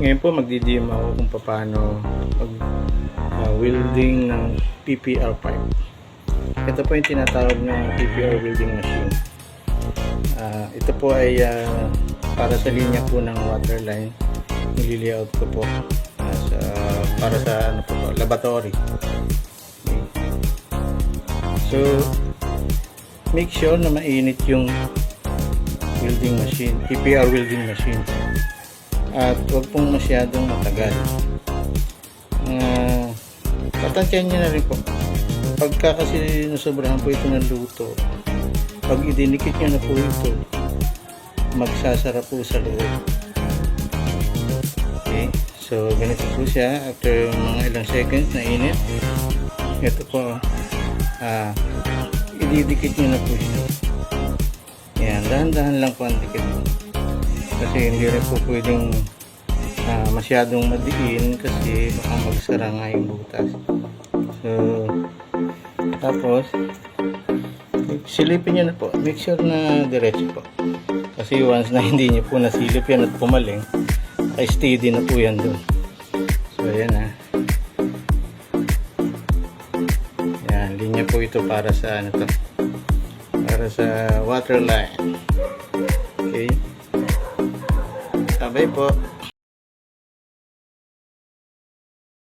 Ngayon po magdi-DM ako kung paano mag welding ng PPR pipe. Ito po yung tinatawag na PPR welding machine. Ito po ay para sa linya po ng water line. Nili-layout ko po para sa ano po, laboratory. Okay. So make sure na mainit yung welding machine, PPR welding machine. At huwag pong masyadong matagal. Patansyahan nyo na rin po. Pagka kasi nasobrahan po ito ng luto, pag idinikit nyo na po ito, magsasara po sa loob. Okay, so ganito po siya. After mga ilang seconds na init, ito po, ididikit nyo na po siya. Yan, dahan-dahan lang po ang dikit. Kasi hindi rin po pwedeng masyadong madiin kasi baka magsara nga yung butas. So tapos silipin nyo na po, make sure na diretso po, kasi once na hindi nyo po nasilip yan at pumaling, ay steady na po yan dun. So ayan yan, linya po ito para sa ano to, para sa water line. Okay, sabay po.